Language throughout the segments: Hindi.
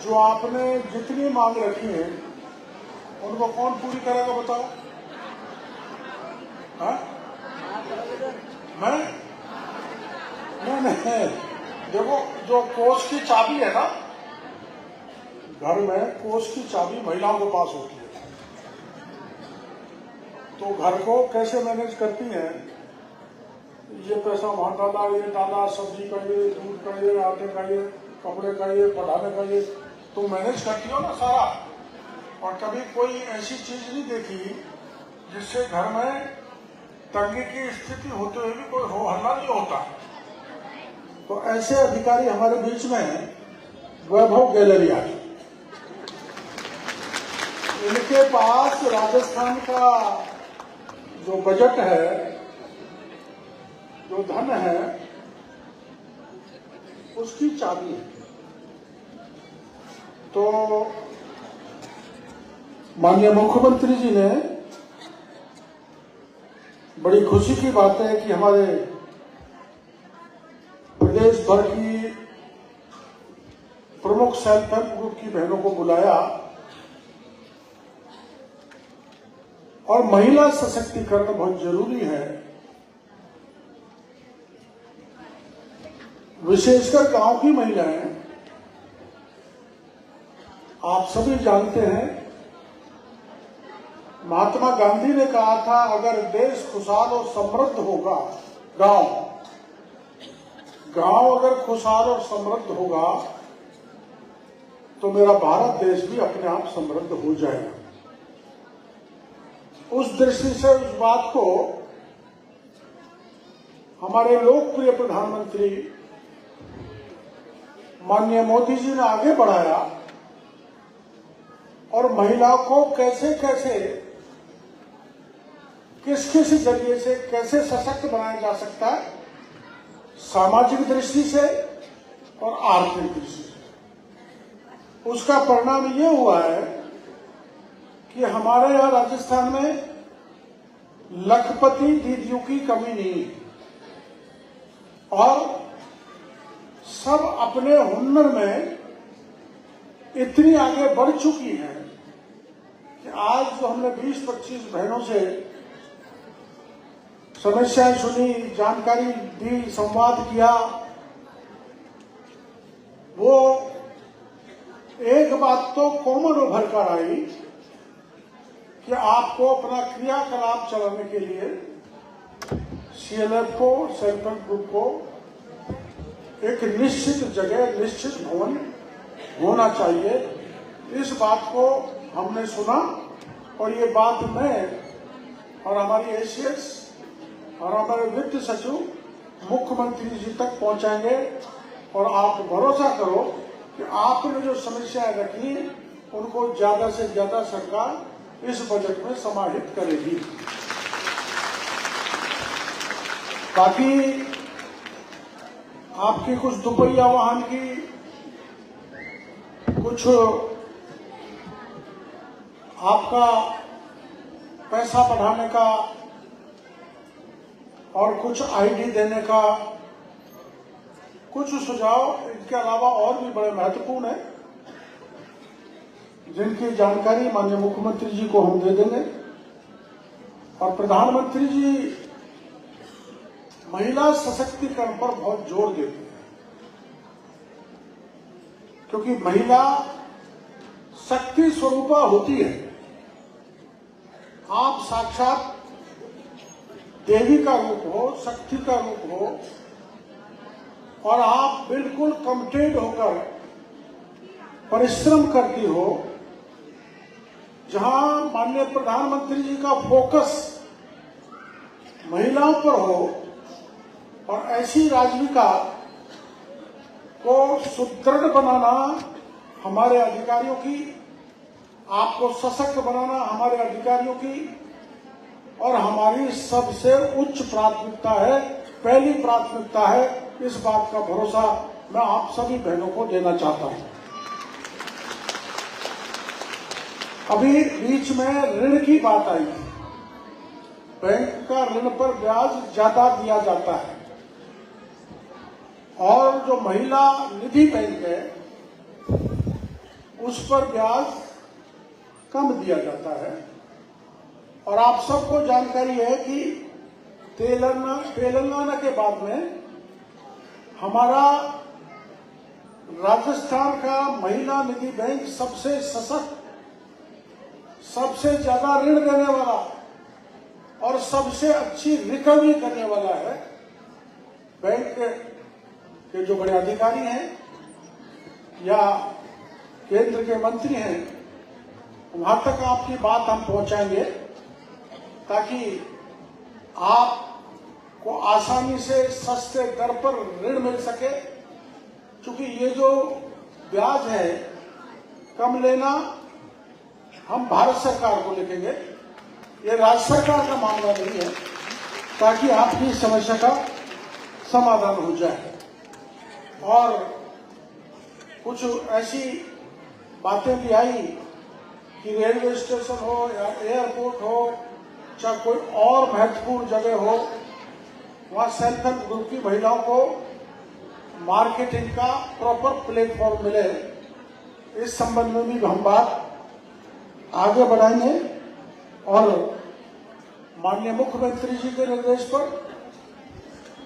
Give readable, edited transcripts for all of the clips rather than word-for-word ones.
जो आपने जितनी मांग रखी है उनको कौन पूरी करेगा बताओ? हाँ? मैं नहीं, देखो जो कोष की चाबी है ना, घर में कोष की चाबी महिलाओं के पास होती है, तो घर को कैसे मैनेज करती हैं, ये पैसा वहां डाला, ये डाला, सब्जी का ये, दूध का ये, आटे का ये, कपड़े का ये, पढ़ाने का ये, तुम मैनेज करती हो ना सारा। और कभी कोई ऐसी चीज नहीं देखी जिससे घर में तंगी की स्थिति होते हुए भी कोई हो हल्ला नहीं होता। तो ऐसे अधिकारी हमारे बीच में हैं, वैभव गैलरिया। इनके पास राजस्थान का जो बजट है, जो धन है, उसकी चाबी है। तो माननीय मुख्यमंत्री जी ने, बड़ी खुशी की बात है कि हमारे प्रदेश भर की प्रमुख सेल्फ हेल्प ग्रुप की बहनों को बुलाया और महिला सशक्तिकरण बहुत जरूरी है। विशेषकर गांव की महिलाएं, आप सभी जानते हैं, महात्मा गांधी ने कहा था अगर देश खुशहाल और समृद्ध होगा, गांव अगर खुशहाल और समृद्ध होगा तो मेरा भारत देश भी अपने आप समृद्ध हो जाएगा। उस दृष्टि से उस बात को हमारे लोकप्रिय प्रधानमंत्री माननीय मोदी जी ने आगे बढ़ाया और महिलाओं को कैसे कैसे, किस किस जरिए से कैसे सशक्त बनाया जा सकता है, सामाजिक दृष्टि से और आर्थिक दृष्टि से। उसका परिणाम ये हुआ है कि हमारे यहाँ राजस्थान में लखपति दीदियों की कमी नहीं है और सब अपने हुनर में इतनी आगे बढ़ चुकी हैं कि आज जो हमने 20-25 बहनों से समस्याएं सुनी, जानकारी दी, संवाद किया, वो एक बात तो कॉमन उभर कर आई कि आपको अपना क्रियाकलाप चलाने के लिए सीएलएफ को, सेल्फ हेल्प ग्रुप को एक निश्चित जगह, निश्चित भवन होना चाहिए। इस बात को हमने सुना और ये बात मैं और हमारी एसीएस और हमारे वित्त सचिव मुख्यमंत्री जी तक पहुंचाएंगे और आप भरोसा करो कि आपने जो समस्याएं रखी उनको ज्यादा से ज्यादा सरकार इस बजट में समाहित करेगी। बाकी आपकी कुछ दुपहिया वाहन की, कुछ आपका पैसा बढ़ाने का और कुछ आईडी देने का कुछ सुझाव, इनके अलावा और भी बड़े महत्वपूर्ण है जिनकी जानकारी माननीय मुख्यमंत्री जी को हम दे देंगे। और प्रधानमंत्री जी महिला सशक्तिकरण पर बहुत जोर देते हैं क्योंकि महिला शक्ति स्वरूपा होती है। आप साक्षात देवी का रूप हो, शक्ति का रूप हो और आप बिल्कुल कमिटेड होकर परिश्रम करती हो। जहां माननीय प्रधानमंत्री जी का फोकस महिलाओं पर हो और ऐसी राजविका को सुदृढ़ बनाना हमारे अधिकारियों की, आपको सशक्त बनाना हमारे अधिकारियों की और हमारी सबसे उच्च प्राथमिकता है, पहली प्राथमिकता है। इस बात का भरोसा मैं आप सभी बहनों को देना चाहता हूं। अभी बीच में ऋण की बात आई, बैंक का ऋण पर ब्याज ज्यादा दिया जाता है और जो महिला निधि बैंक है उस पर ब्याज कम दिया जाता है। और आप सबको जानकारी है कि तेलंगाना के बाद में हमारा राजस्थान का महिला निधि बैंक सबसे सशक्त, सबसे ज्यादा ऋण देने वाला और सबसे अच्छी रिकवरी करने वाला है। बैंक के जो बड़े अधिकारी हैं या केंद्र के मंत्री हैं, वहां तक आपकी बात हम पहुंचाएंगे ताकि आपको आसानी से सस्ते दर पर ऋण मिल सके। क्योंकि ये जो ब्याज है कम लेना हम भारत सरकार को लिखेंगे, ये राज्य सरकार का मामला नहीं है, ताकि आपकी समस्या का समाधान हो जाए। और कुछ ऐसी बातें भी आई कि रेलवे स्टेशन हो या एयरपोर्ट हो, चाहे कोई और महत्वपूर्ण जगह हो, वहां सेल्फ हेल्प ग्रुप की महिलाओं को मार्केटिंग का प्रॉपर प्लेटफॉर्म मिले। इस संबंध में भी हम बात आगे बढ़ाएंगे और माननीय मुख्यमंत्री जी के निर्देश पर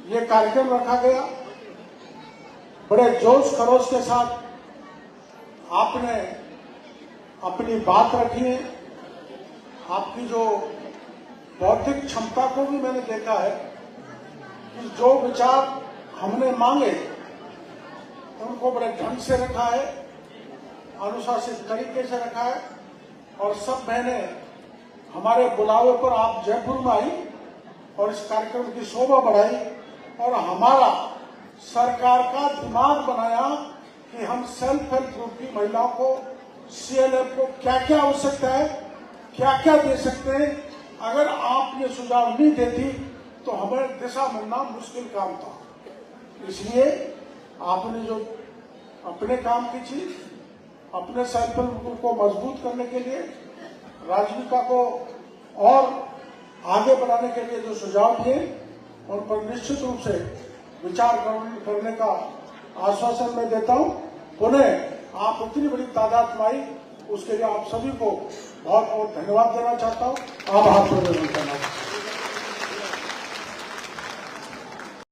यह कार्यक्रम रखा गया। बड़े जोश खरोश के साथ आपने अपनी बात रखी है। आपकी जो बौद्धिक क्षमता को भी मैंने देखा है कि जो विचार हमने मांगे उनको बड़े ढंग से रखा है, अनुशासित तरीके से रखा है। और सब बहनें हमारे बुलावे पर आप जयपुर में आई और इस कार्यक्रम की शोभा बढ़ाई और हमारा सरकार का दिमाग बनाया कि हम सेल्फ हेल्प ग्रुप की महिलाओं को, सीएलएफ को क्या क्या आवश्यकता है, क्या क्या दे सकते हैं। अगर आप ये सुझाव नहीं देती तो हमें दिशा मिलना मुश्किल काम था। इसलिए आपने जो अपने काम की चीज, अपने सेल्फ हेल्प ग्रुप को मजबूत करने के लिए, राजनीतिका को और आगे बढ़ाने के लिए जो सुझाव दिए, उन पर निश्चित रूप से विचार करने का आश्वासन मैं देता हूं। पुनः आप इतनी बड़ी तादाद में आई, उसके लिए आप सभी को बहुत बहुत धन्यवाद देना चाहता हूं। आभार प्रकट करना।